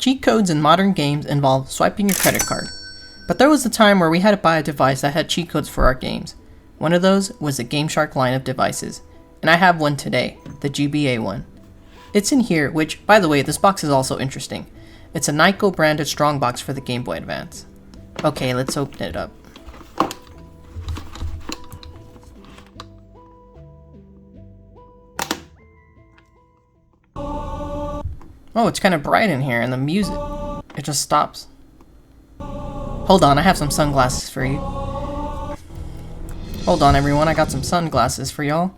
Cheat codes in modern games involve swiping your credit card. But there was a time where we had to buy a device that had cheat codes for our games. One of those was the GameShark line of devices. And I have one today, the GBA one. It's in here, which, by the way, this box is also interesting. It's a Nyko branded strongbox for the Game Boy Advance. Okay, let's open it up. Oh, it's kind of bright in here, and the music, it just stops. Hold on, I have some sunglasses for you. Hold on, everyone, I got some sunglasses for y'all.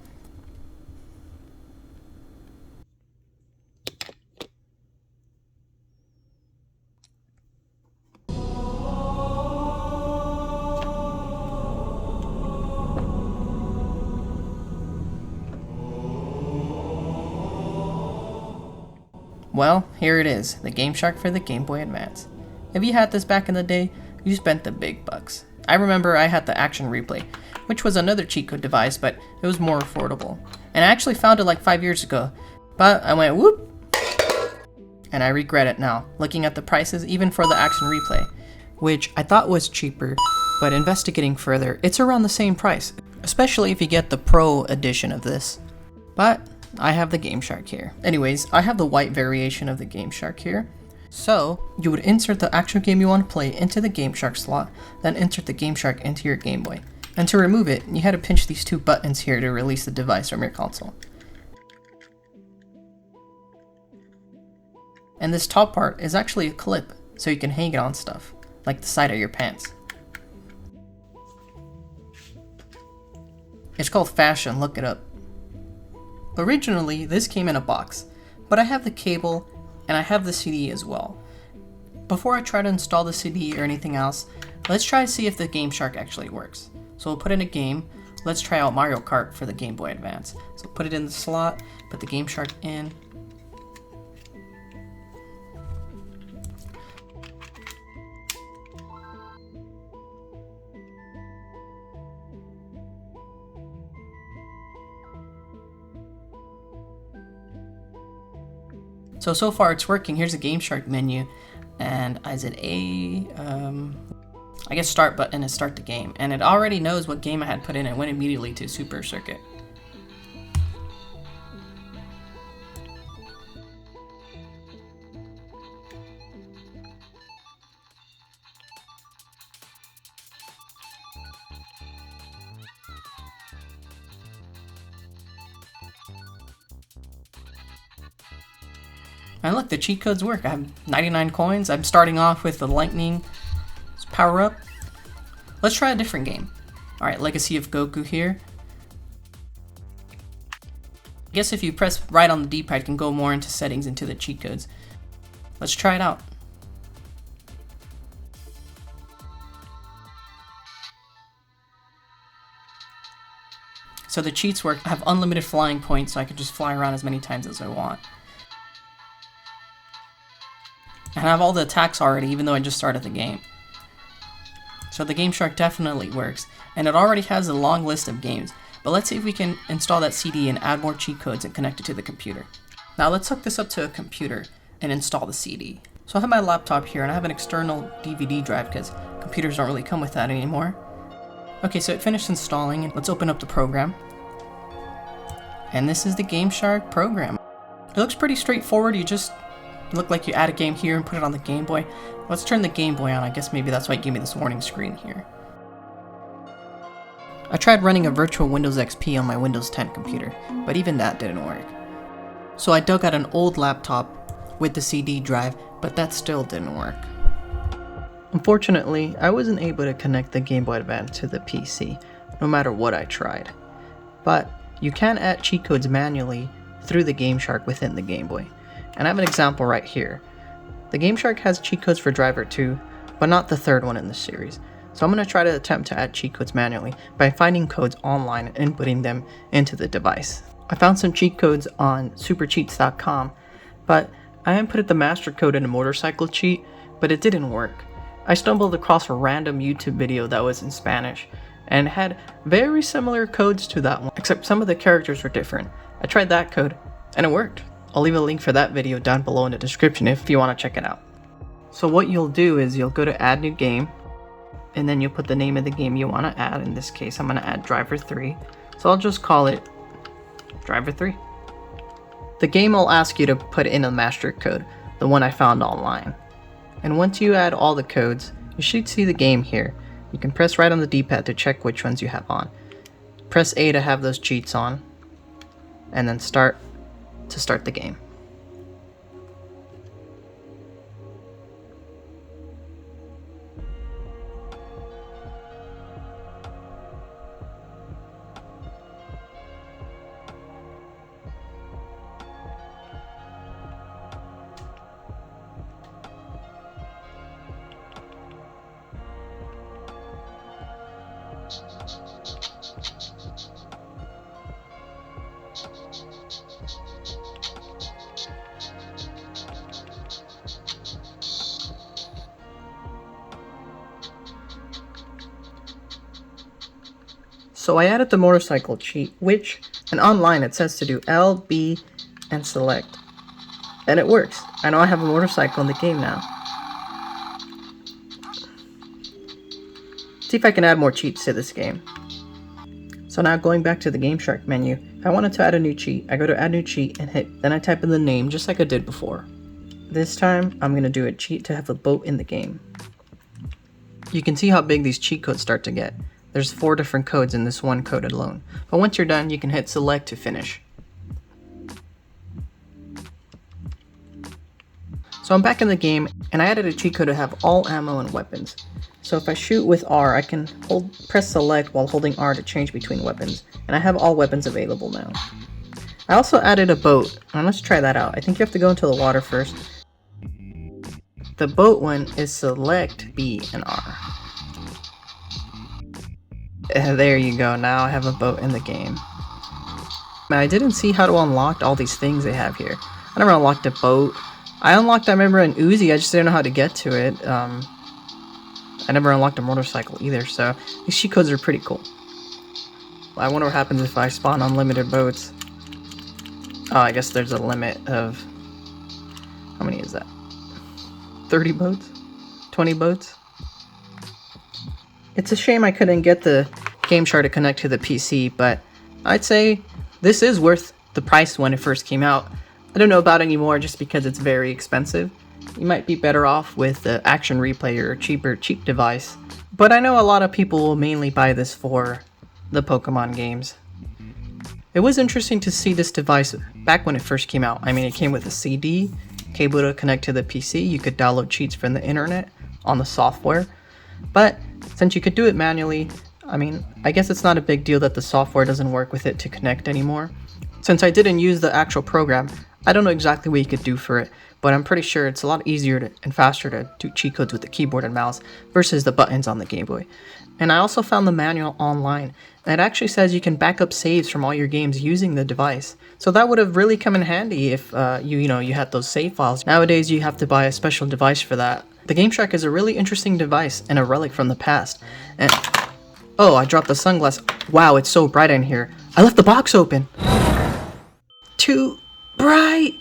Well, here it is, the GameShark for the Game Boy Advance. If you had this back in the day, you spent the big bucks. I remember I had the Action Replay, which was another cheat code device, but it was more affordable. And I actually found it like 5 years ago, but I went whoop, and I regret it now, looking at the prices even for the Action Replay, which I thought was cheaper, but investigating further, it's around the same price, especially if you get the Pro edition of this. But I have the GameShark here. Anyways, I have the white variation of the GameShark here. So, you would insert the actual game you want to play into the GameShark slot, then insert the GameShark into your Game Boy. And to remove it, you had to pinch these two buttons here to release the device from your console. And this top part is actually a clip, so you can hang it on stuff, like the side of your pants. It's called Fashion, look it up. Originally, this came in a box, but I have the cable and I have the CD as well. Before I try to install the CD or anything else, let's try to see if the GameShark actually works. So we'll put in a game. Let's try out Mario Kart for the Game Boy Advance. So put it in the slot, put the GameShark in. So far it's working. Here's the GameShark menu, and is it I guess start button to start the game, and it already knows what game I had put in and went immediately to Super Circuit. And look, the cheat codes work. I have 99 coins. I'm starting off with the lightning power up. Let's try a different game. Alright, Legacy of Goku here. I guess if you press right on the D-pad, you can go more into settings into the cheat codes. Let's try it out. So the cheats work. I have unlimited flying points, so I can just fly around as many times as I want. And I have all the attacks already, even though I just started the game. So the GameShark definitely works, and it already has a long list of games. But let's see if we can install that CD and add more cheat codes and connect it to the computer. Now let's hook this up to a computer and install the CD. So I have my laptop here, and I have an external DVD drive because computers don't really come with that anymore. Okay, so it finished installing, and let's open up the program. And this is the GameShark program. It looks pretty straightforward. You just look like you add a game here and put it on the Game Boy. Let's turn the Game Boy on. I guess maybe that's why it gave me this warning screen here. I tried running a virtual Windows XP on my Windows 10 computer, but even that didn't work. So I dug out an old laptop with the CD drive, but that still didn't work. Unfortunately, I wasn't able to connect the Game Boy Advance to the PC, no matter what I tried. But you can add cheat codes manually through the GameShark within the Game Boy. And I have an example right here. The GameShark has cheat codes for Driver 2, but not the third one in the series. So I'm going to try to attempt to add cheat codes manually by finding codes online and inputting them into the device. I found some cheat codes on supercheats.com, but I inputted the master code in a motorcycle cheat, but it didn't work. I stumbled across a random YouTube video that was in Spanish, and had very similar codes to that one, except some of the characters were different. I tried that code, and it worked. I'll leave a link for that video down below in the description if you want to check it out. So what you'll do is you'll go to add new game, and then you'll put the name of the game you want to add. In this case, I'm going to add Driver 3. So I'll just call it Driver 3. The game will ask you to put in a master code, the one I found online. And once you add all the codes, you should see the game here. You can press right on the D-pad to check which ones you have on. Press A to have those cheats on, and then start the game. So I added the motorcycle cheat, which, and online it says to do L, B, and select. And it works. I know I have a motorcycle in the game now. See if I can add more cheats to this game. So now going back to the GameShark menu, if I wanted to add a new cheat, I go to add new cheat and hit, then I type in the name just like I did before. This time, I'm going to do a cheat to have a boat in the game. You can see how big these cheat codes start to get. There's 4 different codes in this one code alone. But once you're done, you can hit select to finish. So I'm back in the game, and I added a cheat code to have all ammo and weapons. So if I shoot with R, I can press select while holding R to change between weapons, and I have all weapons available now. I also added a boat, and let's try that out. I think you have to go into the water first. The boat one is select B and R. There you go, now I have a boat in the game. Now I didn't see how to unlock all these things they have here. I never unlocked a boat. I unlocked, I remember, an Uzi, I just didn't know how to get to it. I never unlocked a motorcycle either, so these cheat codes are pretty cool. I wonder what happens if I spawn unlimited boats. Oh, I guess there's a limit of... How many is that? 30 boats? 20 boats? It's a shame I couldn't get the GameShark to connect to the PC, but I'd say this is worth the price when it first came out. I don't know about it anymore just because it's very expensive. You might be better off with the Action Replay or cheap device. But I know a lot of people will mainly buy this for the Pokemon games. It was interesting to see this device back when it first came out. I mean, it came with a CD, cable to connect to the PC. You could download cheats from the internet on the software. But since you could do it manually, I mean, I guess it's not a big deal that the software doesn't work with it to connect anymore. Since I didn't use the actual program, I don't know exactly what you could do for it, but I'm pretty sure it's a lot easier and faster to do cheat codes with the keyboard and mouse versus the buttons on the Game Boy. And I also found the manual online, and it actually says you can back up saves from all your games using the device. So that would have really come in handy if you had those save files. Nowadays you have to buy a special device for that. The GameShark is a really interesting device and a relic from the past. And oh, I dropped the sunglass. Wow, it's so bright in here. I left the box open. Too bright.